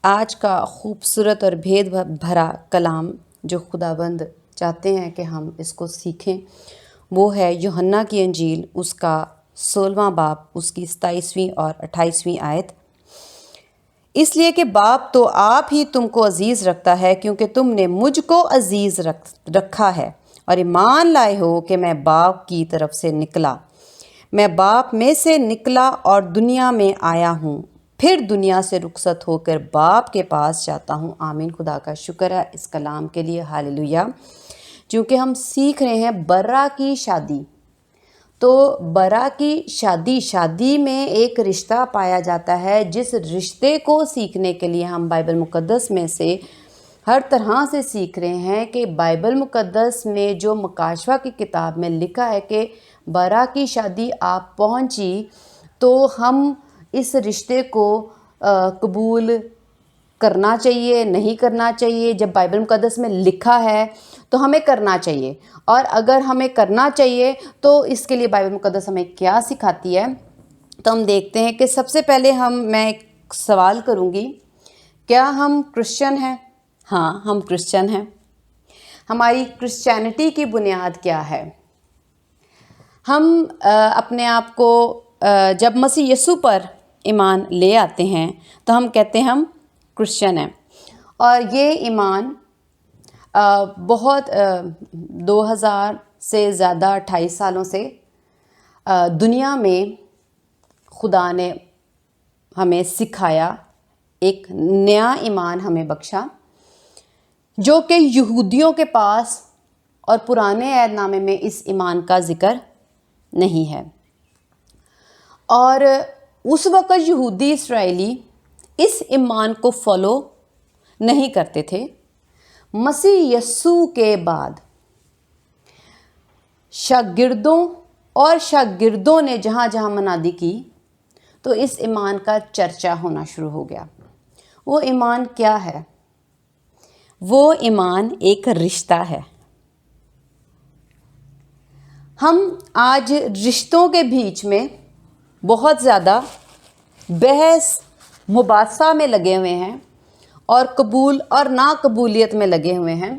آج کا خوبصورت اور بھید بھرا کلام جو خداوند چاہتے ہیں کہ ہم اس کو سیکھیں وہ ہے یوحنا کی انجیل، اس کا 16واں باب، اس کی 27ویں اور 28ویں آیت۔ اس لیے کہ باپ تو آپ ہی تم کو عزیز رکھتا ہے، کیونکہ تم نے مجھ کو عزیز رکھا ہے اور ایمان لائے ہو کہ میں باپ کی طرف سے نکلا۔ میں باپ میں سے نکلا اور دنیا میں آیا ہوں، پھر دنیا سے رخصت ہو کر باپ کے پاس جاتا ہوں۔ آمین۔ خدا کا شکر ہے اس کلام کے لیے، ہاللیلویہ۔ چونکہ ہم سیکھ رہے ہیں برا کی شادی، تو برا کی شادی میں ایک رشتہ پایا جاتا ہے، جس رشتے کو سیکھنے کے لیے ہم بائبل مقدس میں سے ہر طرح سے سیکھ رہے ہیں کہ بائبل مقدس میں جو مکاشفہ کی کتاب میں لکھا ہے کہ برا کی شادی آپ پہنچی تو ہم اس رشتے کو قبول کرنا چاہیے، نہیں کرنا چاہیے۔ جب بائبل مقدس میں لکھا ہے تو ہمیں کرنا چاہیے، اور اگر ہمیں کرنا چاہیے تو اس کے لیے بائبل مقدس ہمیں کیا سکھاتی ہے، تو ہم دیکھتے ہیں کہ سب سے پہلے میں ایک سوال کروں گی، کیا ہم کرسچن ہیں؟ ہاں، ہم کرسچن ہیں۔ ہماری کرسچینٹی کی بنیاد کیا ہے؟ ہم اپنے آپ کو جب مسیح یسوع پر ایمان لے آتے ہیں تو ہم کہتے ہیں ہم کرسچن ہیں، اور یہ ایمان بہت 2000 سے زیادہ 28 سالوں سے دنیا میں خدا نے ہمیں سکھایا، ایک نیا ایمان ہمیں بخشا، جو کہ یہودیوں کے پاس اور پرانے عہد نامے میں اس ایمان کا ذکر نہیں ہے۔ اور اس وقت یہودی اسرائیلی اس ایمان کو فالو نہیں کرتے تھے۔ مسیح یسوع کے بعد شاگردوں نے جہاں جہاں منادی کی تو اس ایمان کا چرچا ہونا شروع ہو گیا۔ وہ ایمان کیا ہے؟ وہ ایمان ایک رشتہ ہے۔ ہم آج رشتوں کے بیچ میں بہت زیادہ بحث مباحثہ میں لگے ہوئے ہیں، اور قبول اور ناقبولیت میں لگے ہوئے ہیں،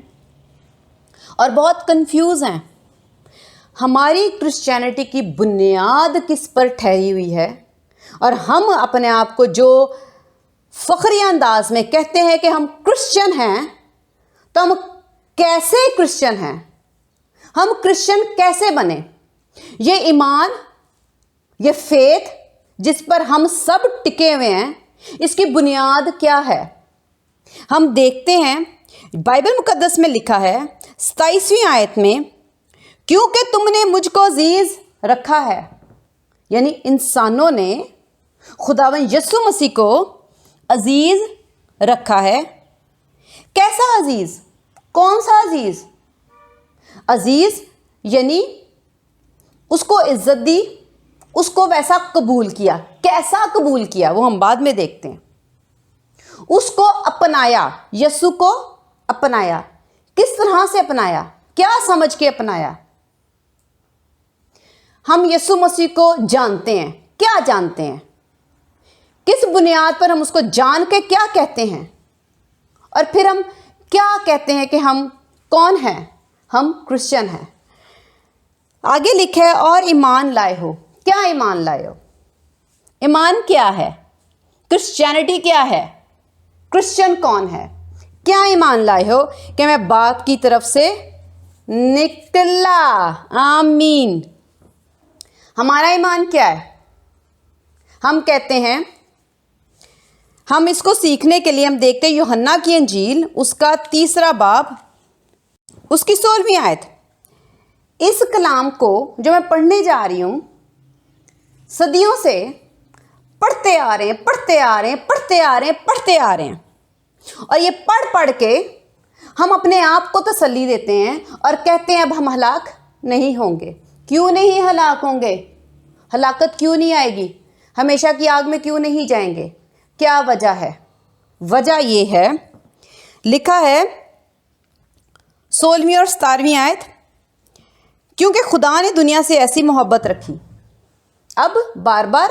اور بہت کنفیوز ہیں۔ ہماری کرسچینٹی کی بنیاد کس پر ٹھہری ہوئی ہے؟ اور ہم اپنے آپ کو جو فخری انداز میں کہتے ہیں کہ ہم کرسچن ہیں، تو ہم کیسے کرسچن ہیں؟ ہم کرسچن کیسے بنے؟ یہ ایمان، یہ فیتھ جس پر ہم سب ٹکے ہوئے ہیں، اس کی بنیاد کیا ہے؟ ہم دیکھتے ہیں بائبل مقدس میں لکھا ہے 27ویں آیت میں، کیونکہ تم نے مجھ کو عزیز رکھا ہے، یعنی انسانوں نے خداوند یسوع مسیح کو عزیز رکھا ہے۔ کیسا عزیز؟ کون سا عزیز؟ عزیز یعنی اس کو عزت دی، اس کو ویسا قبول کیا۔ کیسا قبول کیا وہ ہم بعد میں دیکھتے ہیں۔ اس کو اپنایا، یسوع کو اپنایا۔ کس طرح سے اپنایا؟ کیا سمجھ کے اپنایا؟ ہم یسوع مسیح کو جانتے ہیں۔ کیا جانتے ہیں؟ کس بنیاد پر ہم اس کو جان کے کیا کہتے ہیں؟ اور پھر ہم کیا کہتے ہیں کہ ہم کون ہیں؟ ہم کرسچن ہیں۔ آگے لکھا ہے اور ایمان لائے ہو۔ کیا ایمان لائے ہو؟ ایمان کیا ہے؟ کرسچینٹی کیا ہے؟ کرسچن کون ہے؟ کیا ایمان لائے ہو؟ کہ میں باپ کی طرف سے نکلا۔ آمین۔ ہمارا ایمان کیا ہے؟ ہم کہتے ہیں، ہم اس کو سیکھنے کے لیے ہم دیکھتے ہیں یوحنا کی انجیل، اس کا 3 باب، اس کی 16ویں آیت۔ اس کلام کو جو میں پڑھنے جا رہی ہوں، صدیوں سے پڑھتے آ رہے ہیں، اور یہ پڑھ کے ہم اپنے آپ کو تسلی دیتے ہیں اور کہتے ہیں اب ہم ہلاک نہیں ہوں گے۔ کیوں نہیں ہلاک ہوں گے؟ ہلاکت کیوں نہیں آئے گی؟ ہمیشہ کی آگ میں کیوں نہیں جائیں گے؟ کیا وجہ ہے؟ وجہ یہ ہے، لکھا ہے 16ویں اور 17ویں آیت، کیونکہ خدا نے دنیا سے ایسی محبت رکھی۔ اب بار بار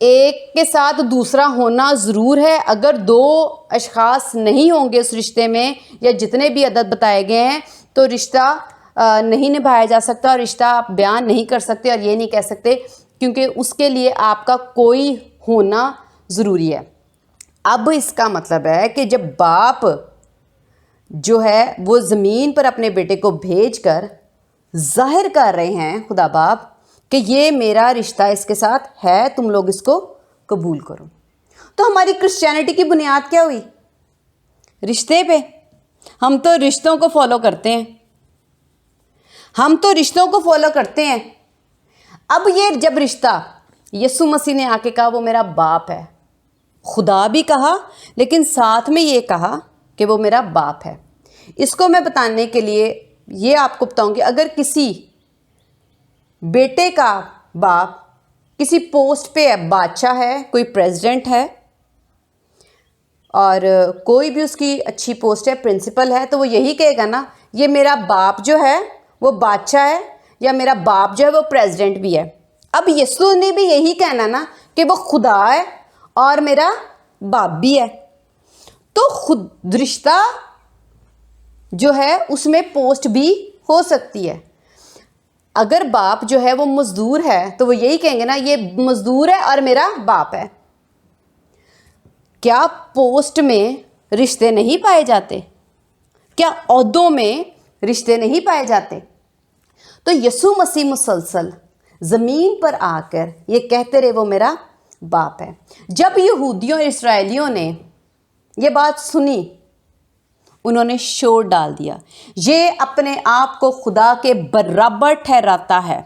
ایک کے ساتھ دوسرا ہونا ضرور ہے. اگر دو اشخاص نہیں ہوں گے اس رشتے میں یا جتنے بھی عدد بتائے گئے ہیں تو رشتہ نہیں نبھایا جا سکتا اور رشتہ آپ بیان نہیں کر سکتے اور یہ نہیں کہہ سکتے کیونکہ اس کے لیے آپ کا کوئی ہونا ضروری ہے. اب اس کا مطلب ہے کہ جب باپ جو ہے وہ زمین پر اپنے بیٹے کو بھیج کر ظاہر کر رہے ہیں خدا باپ کہ یہ میرا رشتہ اس کے ساتھ ہے, تم لوگ اس کو قبول کرو, تو ہماری کرسچینٹی کی بنیاد کیا ہوئی؟ رشتے پہ. ہم تو رشتوں کو فالو کرتے ہیں, ہم تو رشتوں کو فالو کرتے ہیں. اب یہ جب رشتہ یسوع مسیح نے آ کے کہا وہ میرا باپ ہے, خدا بھی کہا لیکن ساتھ میں یہ کہا کہ وہ میرا باپ ہے. اس کو میں بتانے کے لیے یہ آپ کو بتاؤں گی, اگر کسی بیٹے کا باپ کسی پوسٹ پہ ہے, بادشاہ ہے, کوئی پریزیڈنٹ ہے اور کوئی بھی اس کی اچھی پوسٹ ہے, پرنسپل ہے, تو وہ یہی کہے گا نا یہ میرا باپ جو ہے وہ بادشاہ ہے یا میرا باپ جو ہے وہ پریزیڈنٹ بھی ہے. اب یسوع نے بھی یہی کہنا نا کہ وہ خدا ہے اور میرا باپ بھی ہے. تو خود رشتہ جو ہے اس میں پوسٹ بھی ہو سکتی ہے. اگر باپ جو ہے وہ مزدور ہے تو وہ یہی کہیں گے نا یہ مزدور ہے اور میرا باپ ہے. کیا پوسٹ میں رشتے نہیں پائے جاتے؟ کیا عہدوں میں رشتے نہیں پائے جاتے؟ تو یسوع مسیح مسلسل زمین پر آ کر یہ کہتے رہے وہ میرا باپ ہے. جب یہودیوں اور اسرائیلیوں نے یہ بات سنی انہوں نے شور ڈال دیا, یہ اپنے آپ کو خدا کے برابر ٹھہراتا ہے.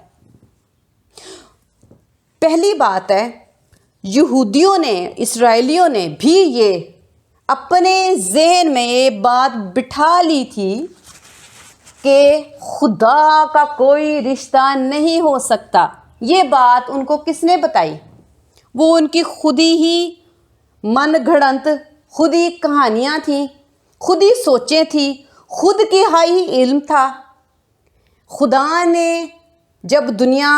پہلی بات ہے یہودیوں نے اسرائیلیوں نے بھی یہ اپنے ذہن میں یہ بات بٹھا لی تھی کہ خدا کا کوئی رشتہ نہیں ہو سکتا. یہ بات ان کو کس نے بتائی؟ وہ ان کی خودی ہی من گھڑنت خود ہی کہانیاں تھیں, خود ہی سوچیں تھیں, خود کی ہائی علم تھا. خدا نے جب دنیا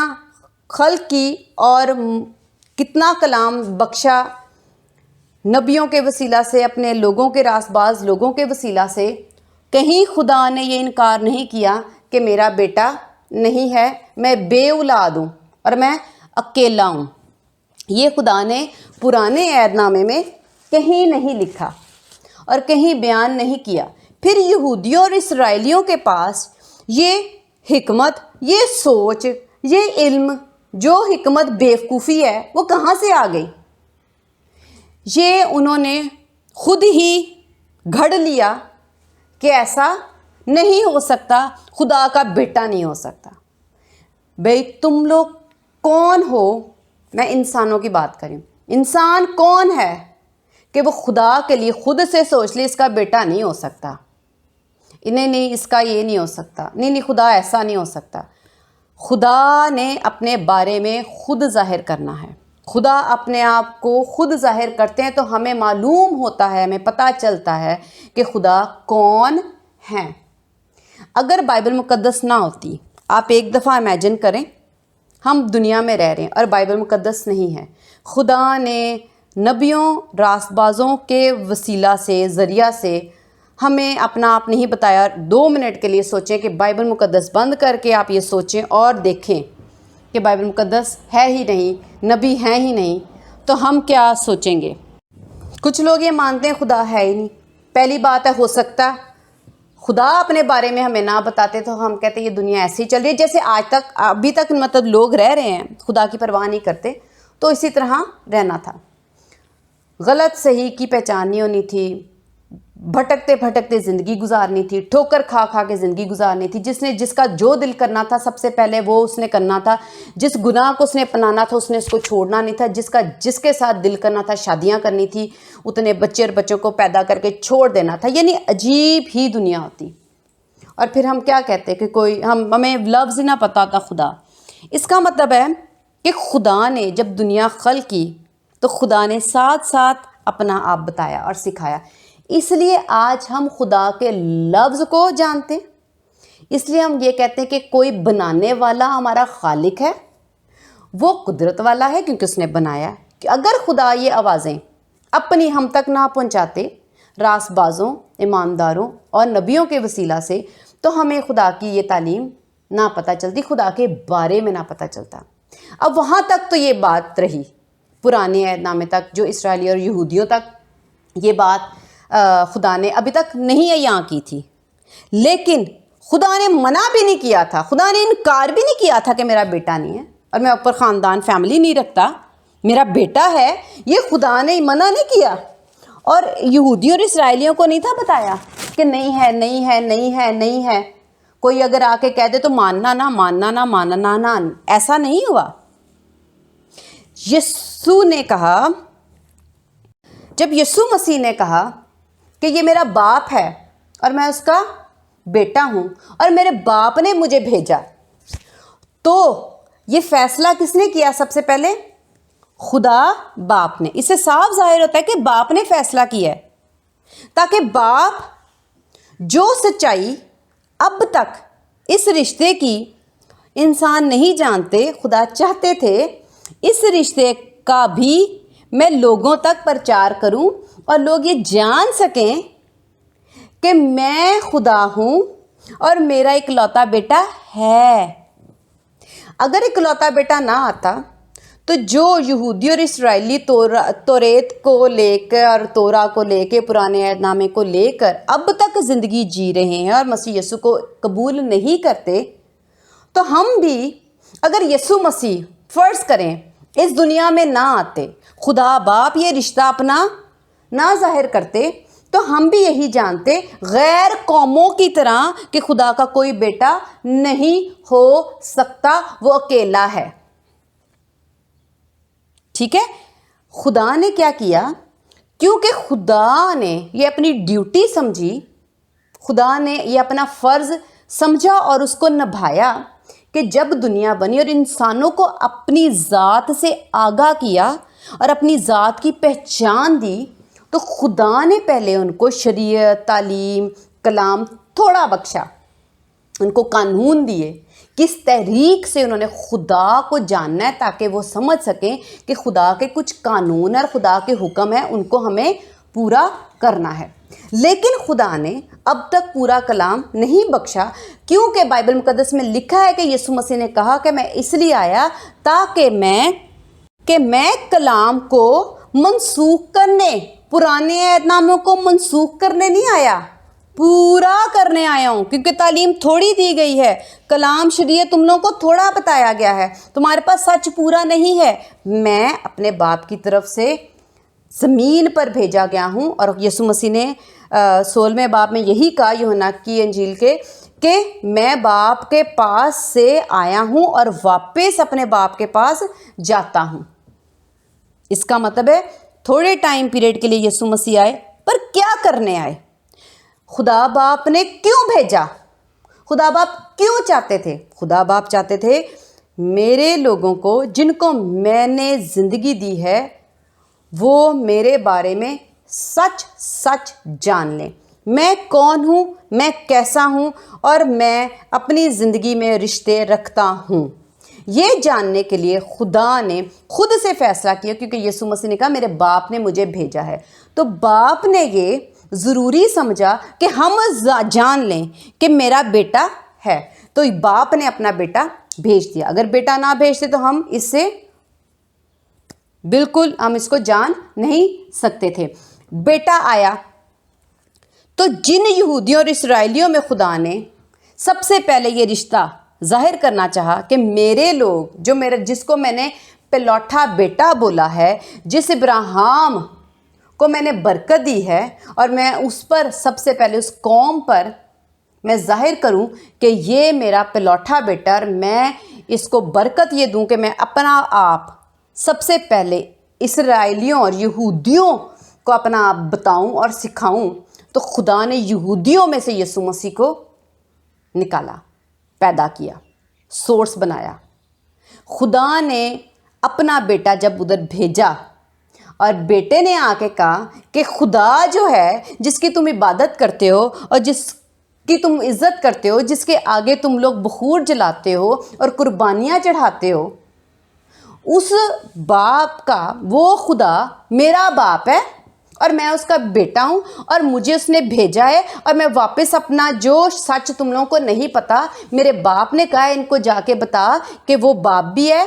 خلق کی اور کتنا کلام بخشا نبیوں کے وسیلہ سے, اپنے لوگوں کے راست باز لوگوں کے وسیلہ سے, کہیں خدا نے یہ انکار نہیں کیا کہ میرا بیٹا نہیں ہے, میں بے اولاد ہوں اور میں اکیلا ہوں. یہ خدا نے پرانے عہد نامے میں کہیں نہیں لکھا اور کہیں بیان نہیں کیا. پھر یہودیوں اور اسرائیلیوں کے پاس یہ حکمت, یہ سوچ, یہ علم, جو حکمت بیوقوفی ہے وہ کہاں سے آ گئی؟ یہ انہوں نے خود ہی گھڑ لیا کہ ایسا نہیں ہو سکتا, خدا کا بیٹا نہیں ہو سکتا. بھئی تم لوگ کون ہو؟ میں انسانوں کی بات کروں, انسان کون ہے کہ وہ خدا کے لیے خود سے سوچ لے اس کا بیٹا نہیں ہو سکتا, نہیں اس کا یہ نہیں ہو سکتا, نہیں خدا ایسا نہیں ہو سکتا. خدا نے اپنے بارے میں خود ظاہر کرنا ہے. خدا اپنے آپ کو خود ظاہر کرتے ہیں تو ہمیں معلوم ہوتا ہے, ہمیں پتہ چلتا ہے کہ خدا کون ہیں. اگر بائبل مقدس نہ ہوتی, آپ ایک دفعہ امیجن کریں ہم دنیا میں رہ رہے ہیں اور بائبل مقدس نہیں ہے, خدا نے نبیوں راست بازوں کے وسیلہ سے ذریعہ سے ہمیں اپنا آپ نہیں بتایا. 2 منٹ کے لیے سوچیں کہ بائبل مقدس بند کر کے آپ یہ سوچیں اور دیکھیں کہ بائبل مقدس ہے ہی نہیں, نبی ہیں ہی نہیں, تو ہم کیا سوچیں گے؟ کچھ لوگ یہ مانتے ہیں خدا ہے ہی نہیں. پہلی بات ہے ہو سکتا خدا اپنے بارے میں ہمیں نہ بتاتے تو ہم کہتے ہیں یہ دنیا ایسی ہی چل رہی ہے جیسے آج تک ابھی تک مطلب لوگ رہ رہے ہیں, خدا کی پرواہ نہیں کرتے, تو اسی طرح رہنا تھا. غلط صحیح کی پہچان نہیں ہونی تھی, بھٹکتے بھٹکتے زندگی گزارنی تھی, ٹھوکر کھا کھا کے زندگی گزارنی تھی. جس نے جس کا جو دل کرنا تھا سب سے پہلے وہ اس نے کرنا تھا, جس گناہ کو اس نے اپنانا تھا اس نے اس کو چھوڑنا نہیں تھا, جس کے ساتھ دل کرنا تھا شادیاں کرنی تھی, اتنے بچے اور بچوں کو پیدا کر کے چھوڑ دینا تھا. یعنی عجیب ہی دنیا ہوتی. اور پھر ہم کیا کہتے کہ کوئی ہمیں لفظ ہی نہ پتہ ہوتا خدا. اس کا مطلب ہے کہ خدا نے جب دنیا خلق کی تو خدا نے ساتھ ساتھ اپنا آپ بتایا اور سکھایا. اس لیے آج ہم خدا کے لفظ کو جانتے, اس لیے ہم یہ کہتے ہیں کہ کوئی بنانے والا ہمارا خالق ہے, وہ قدرت والا ہے کیونکہ اس نے بنایا ہے. کہ اگر خدا یہ آوازیں اپنی ہم تک نہ پہنچاتے راست بازوں، ایمانداروں اور نبیوں کے وسیلہ سے، تو ہمیں خدا کی یہ تعلیم نہ پتہ چلتی، خدا کے بارے میں نہ پتہ چلتا۔ اب وہاں تک تو یہ بات رہی، پرانے عہد نامے تک، جو اسرائیلی اور یہودیوں تک یہ بات خدا نے ابھی تک نہیں عیاں کی تھی، لیکن خدا نے منع بھی نہیں کیا تھا، خدا نے انکار بھی نہیں کیا تھا کہ میرا بیٹا نہیں ہے اور میں اوپر خاندان فیملی نہیں رکھتا، میرا بیٹا ہے، یہ خدا نے منع نہیں کیا۔ اور یہودیوں اور اسرائیلیوں کو نہیں تھا بتایا کہ نہیں ہے، نہیں ہے، نہیں ہے، نہیں ہے، کوئی اگر آ کے کہہ دے تو ماننا نہ ماننا نہ ماننا نہ، ایسا نہیں ہوا۔ یسوع نے کہا، جب یسوع مسیح نے کہا کہ یہ میرا باپ ہے اور میں اس کا بیٹا ہوں اور میرے باپ نے مجھے بھیجا، تو یہ فیصلہ کس نے کیا؟ سب سے پہلے خدا باپ نے۔ اس سے صاف ظاہر ہوتا ہے کہ باپ نے فیصلہ کیا ہے، تاکہ باپ جو سچائی اب تک اس رشتے کی انسان نہیں جانتے، خدا چاہتے تھے اس رشتے کا بھی میں لوگوں تک پرچار کروں اور لوگ یہ جان سکیں کہ میں خدا ہوں اور میرا اکلوتا بیٹا ہے۔ اگر اکلوتا بیٹا نہ آتا تو جو یہودی اور اسرائیلی توریت کو لے کر اور تورا کو لے کے، پرانے عہد نامے کو لے کر اب تک زندگی جی رہے ہیں اور مسیح یسوع کو قبول نہیں کرتے، تو ہم بھی اگر یسوع مسیح فرض کریں اس دنیا میں نہ آتے، خدا باپ یہ رشتہ اپنا نہ ظاہر کرتے، تو ہم بھی یہی جانتے غیر قوموں کی طرح کہ خدا کا کوئی بیٹا نہیں ہو سکتا، وہ اکیلا ہے۔ ٹھیک ہے؟ خدا نے کیا کیا؟ کیونکہ خدا نے یہ اپنی ڈیوٹی سمجھی، خدا نے یہ اپنا فرض سمجھا اور اس کو نبھایا کہ جب دنیا بنی اور انسانوں کو اپنی ذات سے آگاہ کیا اور اپنی ذات کی پہچان دی، تو خدا نے پہلے ان کو شریعت، تعلیم، کلام تھوڑا بخشا، ان کو قانون دیے، کس تحریک سے انہوں نے خدا کو جاننا ہے، تاکہ وہ سمجھ سکیں کہ خدا کے کچھ قانون اور خدا کے حکم ہیں، ان کو ہمیں پورا کرنا ہے۔ لیکن خدا نے اب تک پورا کلام نہیں بخشا، کیونکہ بائبل مقدس میں لکھا ہے کہ یسوع مسیح نے کہا کہ میں اس لیے آیا تاکہ میں کلام کو منسوخ کرنے، پرانے عہد ناموں کو منسوخ کرنے نہیں آیا، پورا کرنے آیا ہوں، کیونکہ تعلیم تھوڑی دی گئی ہے، کلام شریعت تم لوگوں کو تھوڑا بتایا گیا ہے، تمہارے پاس سچ پورا نہیں ہے۔ میں اپنے باپ کی طرف سے زمین پر بھیجا گیا ہوں، اور یسوع مسیح نے 16ویں باب میں یہی کہا یوحنا کی انجیل کے کہ میں باپ کے پاس سے آیا ہوں اور واپس اپنے باپ کے پاس جاتا ہوں۔ اس کا مطلب ہے تھوڑے ٹائم پیریڈ کے لیے یسوع مسیح آئے، پر کیا کرنے آئے؟ خدا باپ نے کیوں بھیجا؟ خدا باپ کیوں چاہتے تھے؟ خدا باپ چاہتے تھے میرے لوگوں کو جن کو میں نے زندگی دی ہے وہ میرے بارے میں سچ سچ جان لیں، میں کون ہوں، میں کیسا ہوں، اور میں اپنی زندگی میں رشتے رکھتا ہوں۔ یہ جاننے کے لیے خدا نے خود سے فیصلہ کیا، کیونکہ یسوع مسیح نے کہا میرے باپ نے مجھے بھیجا ہے، تو باپ نے یہ ضروری سمجھا کہ ہم جان لیں کہ میرا بیٹا ہے، تو باپ نے اپنا بیٹا بھیج دیا۔ اگر بیٹا نہ بھیجتے تو ہم اس کو جان نہیں سکتے تھے۔ بیٹا آیا تو جن یہودیوں اور اسرائیلیوں میں خدا نے سب سے پہلے یہ رشتہ ظاہر کرنا چاہا کہ میرے لوگ جس کو میں نے پلوٹھا بیٹا بولا ہے، جس ابراہیم کو میں نے برکت دی ہے، اور میں اس پر سب سے پہلے اس قوم پر میں ظاہر کروں کہ یہ میرا پلوٹھا بیٹا، اور میں اس کو برکت یہ دوں کہ میں اپنا آپ سب سے پہلے اسرائیلیوں اور یہودیوں کو اپنا آپ بتاؤں اور سکھاؤں، تو خدا نے یہودیوں میں سے یسوع مسیح کو نکالا، پیدا کیا، سورس بنایا۔ خدا نے اپنا بیٹا جب ادھر بھیجا، اور بیٹے نے آ کے کہا کہ خدا جو ہے جس کی تم عبادت کرتے ہو اور جس کی تم عزت کرتے ہو، جس کے آگے تم لوگ بخور جلاتے ہو اور قربانیاں چڑھاتے ہو، اس باپ کا وہ خدا میرا باپ ہے اور میں اس کا بیٹا ہوں اور مجھے اس نے بھیجا ہے اور میں واپس اپنا جو سچ تم لوگوں کو نہیں پتا میرے باپ نے کہا ان کو جا کے بتا کہ وہ باپ بھی ہے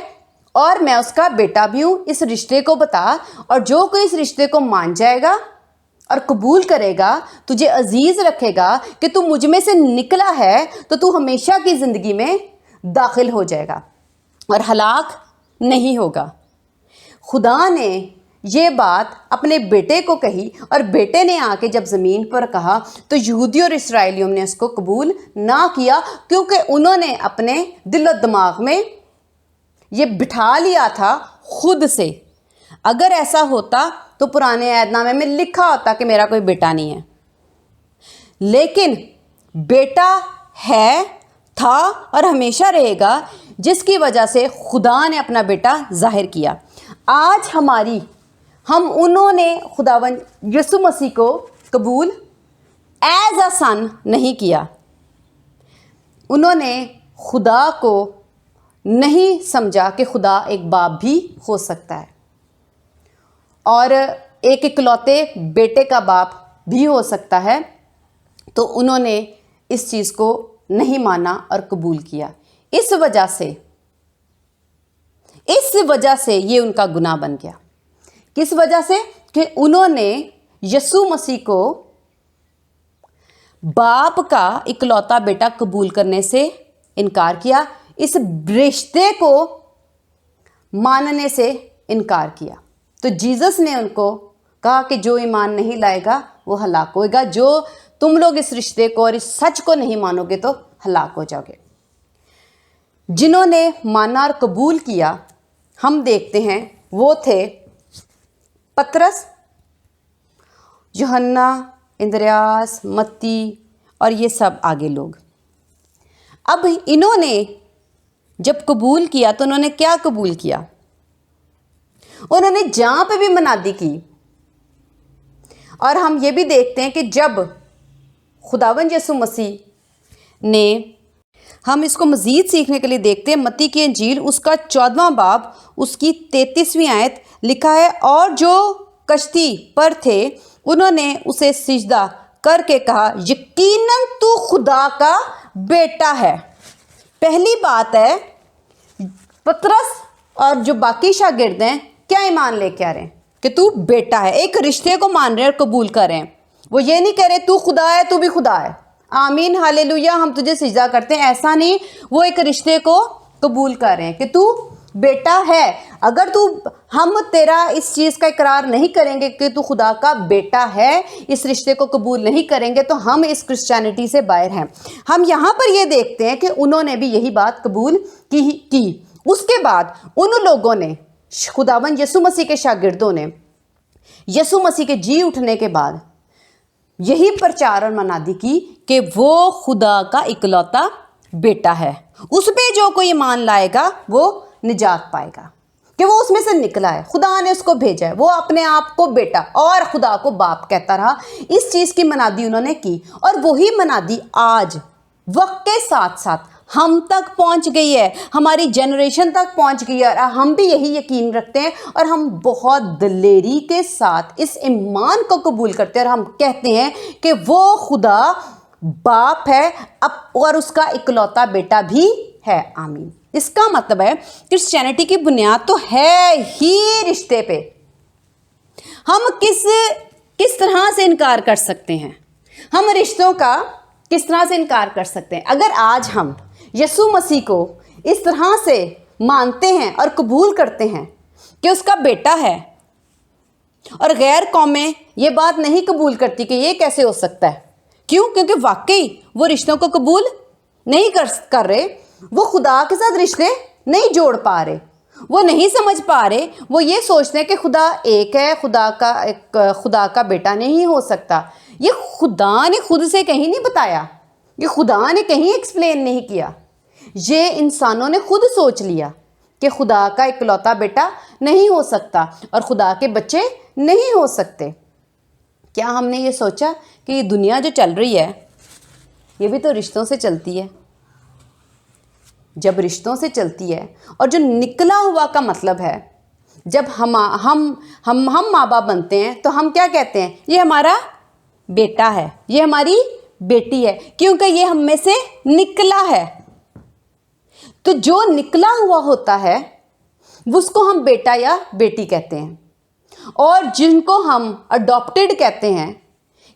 اور میں اس کا بیٹا بھی ہوں، اس رشتے کو بتا، اور جو کوئی اس رشتے کو مان جائے گا اور قبول کرے گا، تجھے عزیز رکھے گا کہ تو مجھ میں سے نکلا ہے، تو تو ہمیشہ کی زندگی میں داخل ہو جائے گا اور ہلاک نہیں ہوگا۔ خدا نے یہ بات اپنے بیٹے کو کہی اور بیٹے نے آ کے جب زمین پر کہا تو یہودیوں اور اسرائیلیوں نے اس کو قبول نہ کیا، کیونکہ انہوں نے اپنے دل و دماغ میں یہ بٹھا لیا تھا خود سے۔ اگر ایسا ہوتا تو پرانے عہد نامے میں لکھا ہوتا کہ میرا کوئی بیٹا نہیں ہے، لیکن بیٹا ہے، تھا اور ہمیشہ رہے گا، جس کی وجہ سے خدا نے اپنا بیٹا ظاہر کیا۔ آج ہم انہوں نے خداوند یسوع مسیح کو قبول ایز اے سن نہیں کیا، انہوں نے خدا کو نہیں سمجھا کہ خدا ایک باپ بھی ہو سکتا ہے اور ایک اکلوتے بیٹے کا باپ بھی ہو سکتا ہے، تو انہوں نے اس چیز کو نہیں مانا اور قبول کیا۔ اس وجہ سے یہ ان کا گناہ بن گیا۔ کس وجہ سے؟ کہ انہوں نے یسوع مسیح کو باپ کا اکلوتا بیٹا قبول کرنے سے انکار کیا، اس رشتے کو ماننے سے انکار کیا۔ تو جیزس نے ان کو کہا کہ جو ایمان نہیں لائے گا وہ ہلاک ہوئے گا، جو تم لوگ اس رشتے کو اور اس سچ کو نہیں مانو گے تو ہلاک ہو جاؤ گے۔ جنہوں نے مانا اور قبول کیا ہم دیکھتے ہیں وہ تھے پترس، یوحنا، اندریاس، متی اور یہ سب آگے لوگ۔ اب انہوں نے جب قبول کیا تو انہوں نے کیا قبول کیا؟ انہوں نے جہاں پہ بھی منادی کی، اور ہم یہ بھی دیکھتے ہیں کہ جب خداوند یسوع مسیح نے، ہم اس کو مزید سیکھنے کے لیے دیکھتے ہیں متی کی انجیل اس کا 14واں باب اس کی 33ویں آیت لکھا ہے، اور جو کشتی پر تھے انہوں نے اسے سجدہ کر کے کہا یقیناً تو خدا کا بیٹا ہے۔ پہلی بات ہے پترس اور جو باقی شاگرد ہیں کیا ایمان لے کے آ رہے ہیں کہ تو بیٹا ہے، ایک رشتے کو مان رہے ہیں اور قبول کر رہے ہیں۔ وہ یہ نہیں کہہ رہے تو خدا ہے تو بھی خدا ہے، آمین ہاللویہ ہم تجھے سجدہ کرتے ہیں، ایسا نہیں، وہ ایک رشتے کو قبول کر رہے ہیں کہ تو بیٹا ہے۔ اگر ہم تیرا اس چیز کا اقرار نہیں کریں گے کہ تو خدا کا بیٹا ہے، اس رشتے کو قبول نہیں کریں گے تو ہم اس کرسچینٹی سے باہر ہیں۔ ہم یہاں پر یہ دیکھتے ہیں کہ انہوں نے بھی یہی بات قبول کی۔ اس کے بعد ان لوگوں نے، خداوند یسوع مسیح کے شاگردوں نے، یسوع مسیح کے جی اٹھنے کے بعد یہی پرچار اور منادی کی کہ وہ خدا کا اکلوتا بیٹا ہے، اس پہ جو کوئی ایمان لائے گا وہ نجات پائے گا، کہ وہ اس میں سے نکلا ہے، خدا نے اس کو بھیجا ہے، وہ اپنے آپ کو بیٹا اور خدا کو باپ کہتا رہا۔ اس چیز کی منادی انہوں نے کی، اور وہی منادی آج وقت کے ساتھ ساتھ ہم تک پہنچ گئی ہے، ہماری جنریشن تک پہنچ گئی ہے، اور ہم بھی یہی یقین رکھتے ہیں اور ہم بہت دلیری کے ساتھ اس ایمان کو قبول کرتے ہیں، اور ہم کہتے ہیں کہ وہ خدا باپ ہے اور اس کا اکلوتا بیٹا بھی ہے، آمین۔ اس کا مطلب ہے کرسچینٹی کی بنیاد تو ہے ہی رشتے پہ، ہم کس طرح سے انکار کر سکتے ہیں؟ ہم رشتوں کا کس طرح سے انکار کر سکتے ہیں؟ اگر آج ہم یسوع مسیح کو اس طرح سے مانتے ہیں اور قبول کرتے ہیں کہ اس کا بیٹا ہے، اور غیر قومیں یہ بات نہیں قبول کرتی کہ یہ کیسے ہو سکتا ہے، کیوں؟ کیونکہ واقعی وہ رشتوں کو قبول نہیں کر رہے، وہ خدا کے ساتھ رشتے نہیں جوڑ پا رہے، وہ نہیں سمجھ پا رہے، وہ یہ سوچتے ہیں کہ خدا ایک ہے، خدا کا بیٹا نہیں ہو سکتا۔ یہ خدا نے خود سے کہیں نہیں بتایا، یہ خدا نے کہیں ایکسپلین نہیں کیا، یہ انسانوں نے خود سوچ لیا کہ خدا کا اکلوتا بیٹا نہیں ہو سکتا اور خدا کے بچے نہیں ہو سکتے۔ کیا ہم نے یہ سوچا کہ یہ دنیا جو چل رہی ہے یہ بھی تو رشتوں سے چلتی ہے؟ جب رشتوں سے چلتی ہے، اور جو نکلا ہوا کا مطلب ہے جب ہم ماں باپ بنتے ہیں تو ہم کیا کہتے ہیں؟ یہ ہمارا بیٹا ہے، یہ ہماری بیٹی ہے، کیونکہ یہ ہم میں سے نکلا ہے۔ تو جو نکلا ہوا ہوتا ہے اس کو ہم بیٹا یا بیٹی کہتے ہیں، اور جن کو ہم اڈاپٹڈ کہتے ہیں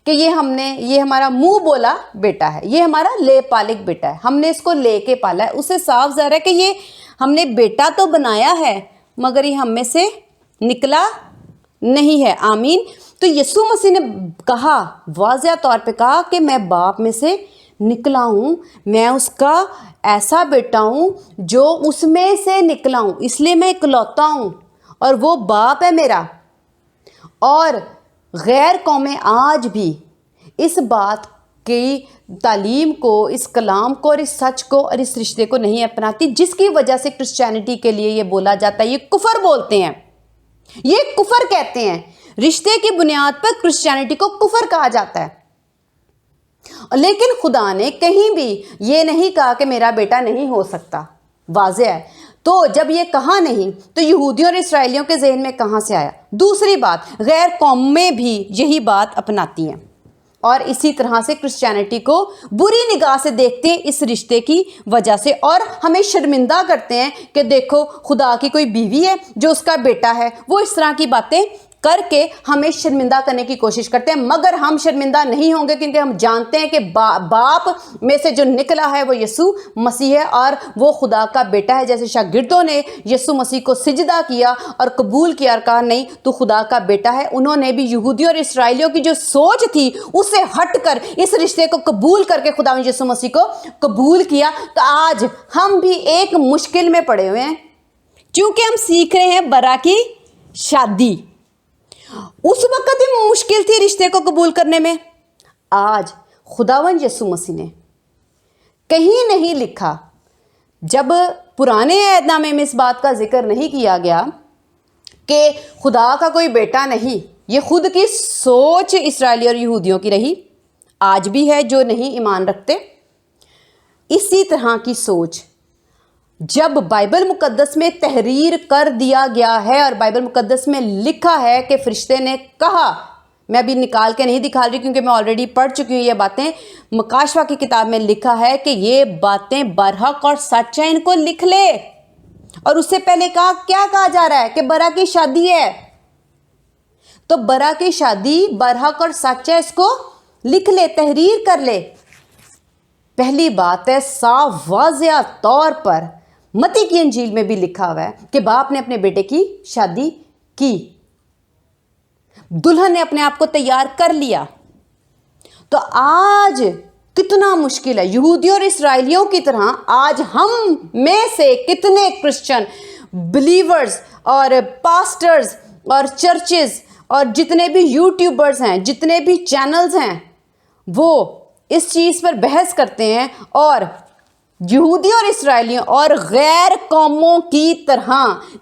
کہ یہ ہمارا منہ بولا بیٹا ہے، یہ ہمارا لے پالک بیٹا ہے، ہم نے اس کو لے کے پالا ہے، اسے صاف ظاہر ہے کہ یہ ہم نے بیٹا تو بنایا ہے مگر یہ ہم میں سے نکلا نہیں ہے۔ آمین۔ تو یسوع مسیح نے کہا، واضح طور پہ کہا کہ میں باپ میں سے نکلا ہوں، میں اس کا ایسا بیٹا ہوں جو اس میں سے نکلا ہوں، اس لیے میں اکلوتا ہوں اور وہ باپ ہے میرا۔ اور غیر قومیں آج بھی اس بات کی تعلیم کو، اس کلام کو اور اس سچ کو اور اس رشتے کو نہیں اپناتی، جس کی وجہ سے کرسچینٹی کے لیے یہ بولا جاتا ہے، یہ کفر بولتے ہیں، یہ کفر کہتے ہیں۔ رشتے کی بنیاد پر کرسچینٹی کو کفر کہا جاتا ہے۔ لیکن خدا نے کہیں بھی یہ نہیں کہا کہ میرا بیٹا نہیں ہو سکتا، واضح ہے۔ تو جب یہ کہا نہیں تو یہودیوں اور اسرائیلیوں کے ذہن میں کہاں سے آیا؟ دوسری بات، غیر قومیں بھی یہی بات اپناتی ہیں اور اسی طرح سے کرسچینٹی کو بری نگاہ سے دیکھتے ہیں اس رشتے کی وجہ سے، اور ہمیں شرمندہ کرتے ہیں کہ دیکھو خدا کی کوئی بیوی ہے جو اس کا بیٹا ہے، وہ اس طرح کی باتیں کر کے ہمیں شرمندہ کرنے کی کوشش کرتے ہیں۔ مگر ہم شرمندہ نہیں ہوں گے، کیونکہ ہم جانتے ہیں کہ باپ میں سے جو نکلا ہے وہ یسوع مسیح ہے اور وہ خدا کا بیٹا ہے۔ جیسے شاگردوں نے یسوع مسیح کو سجدہ کیا اور قبول کیا اور کہا نہیں تو خدا کا بیٹا ہے، انہوں نے بھی یہودیوں اور اسرائیلیوں کی جو سوچ تھی اس سے ہٹ کر اس رشتے کو قبول کر کے خدا یسوع مسیح کو قبول کیا۔ تو آج ہم بھی ایک مشکل میں پڑے ہوئے ہیں، کیونکہ ہم سیکھ رہے ہیں برا کی شادی۔ اس وقت ہی مشکل تھی رشتے کو قبول کرنے میں، آج خداوند یسوع مسیح نے کہیں نہیں لکھا، جب پرانے عہد نامے میں اس بات کا ذکر نہیں کیا گیا کہ خدا کا کوئی بیٹا نہیں، یہ خود کی سوچ اسرائیلی اور یہودیوں کی رہی، آج بھی ہے جو نہیں ایمان رکھتے۔ اسی طرح کی سوچ جب بائبل مقدس میں تحریر کر دیا گیا ہے اور بائبل مقدس میں لکھا ہے کہ فرشتے نے کہا، میں ابھی نکال کے نہیں دکھا رہی کیونکہ میں آلریڈی پڑھ چکی ہوں یہ باتیں، مکاشفہ کی کتاب میں لکھا ہے کہ یہ باتیں برحق اور سچ ہیں، ان کو لکھ لے۔ اور اس سے پہلے کیا کہا جا رہا ہے کہ برا کی شادی ہے، تو برا کی شادی برحق اور سچ ہے، اس کو لکھ لے، تحریر کر لے۔ پہلی بات ہے، صاف واضح طور پر متی کی انجیل میں بھی لکھا ہوا ہے کہ باپ نے اپنے بیٹے کی شادی کی، دلہن نے اپنے آپ کو تیار کر لیا۔ تو آج کتنا مشکل ہے، یہودیوں اور اسرائیلیوں کی طرح آج ہم میں سے کتنے کرسچن بلیورز اور پاسٹرز اور چرچز اور جتنے بھی یوٹیوبرز ہیں، جتنے بھی چینلز ہیں، وہ اس چیز پر بحث کرتے ہیں اور یہودیوں اور اسرائیلیوں اور غیر قوموں کی طرح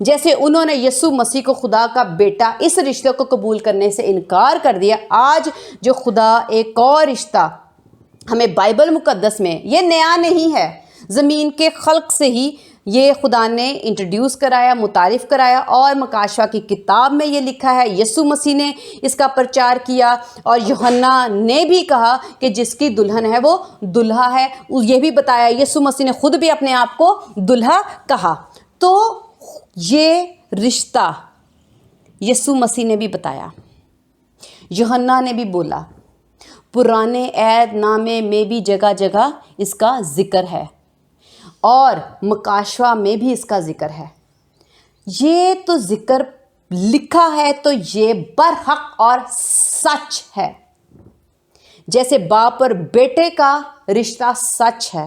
جیسے انہوں نے یسوع مسیح کو خدا کا بیٹا اس رشتے کو قبول کرنے سے انکار کر دیا، آج جو خدا ایک اور رشتہ ہمیں بائبل مقدس میں، یہ نیا نہیں ہے، زمین کے خلق سے ہی یہ خدا نے انٹروڈیوس کرایا، متعارف کرایا، اور مکاشفہ کی کتاب میں یہ لکھا ہے، یسوع مسیح نے اس کا پرچار کیا اور یوحنا نے بھی کہا کہ جس کی دلہن ہے وہ دلہا ہے، یہ بھی بتایا، یسوع مسیح نے خود بھی اپنے آپ کو دلہا کہا۔ تو یہ رشتہ یسوع مسیح نے بھی بتایا، یوحنا نے بھی بولا، پرانے عہد نامے میں بھی جگہ جگہ اس کا ذکر ہے اور مکاشفہ میں بھی اس کا ذکر ہے۔ یہ تو ذکر لکھا ہے تو یہ برحق اور سچ ہے، جیسے باپ اور بیٹے کا رشتہ سچ ہے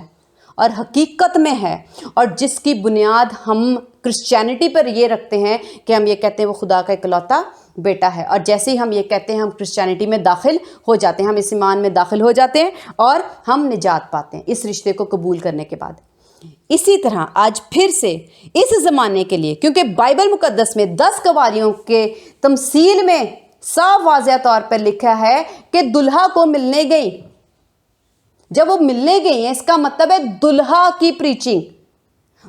اور حقیقت میں ہے، اور جس کی بنیاد ہم کرسچینٹی پر یہ رکھتے ہیں کہ ہم یہ کہتے ہیں وہ خدا کا اکلوتا بیٹا ہے، اور جیسے ہی ہم یہ کہتے ہیں ہم کرسچینٹی میں داخل ہو جاتے ہیں، ہم اس ایمان میں داخل ہو جاتے ہیں اور ہم نجات پاتے ہیں اس رشتے کو قبول کرنے کے بعد۔ اسی طرح آج پھر سے اس زمانے کے لیے، کیونکہ بائبل مقدس میں 10 قواریوں کے تمثیل میں صاف واضح طور پر لکھا ہے کہ دلہا کو ملنے گئی، جب وہ ملنے گئی ہیں اس کا مطلب ہے دلہا کی پریچنگ،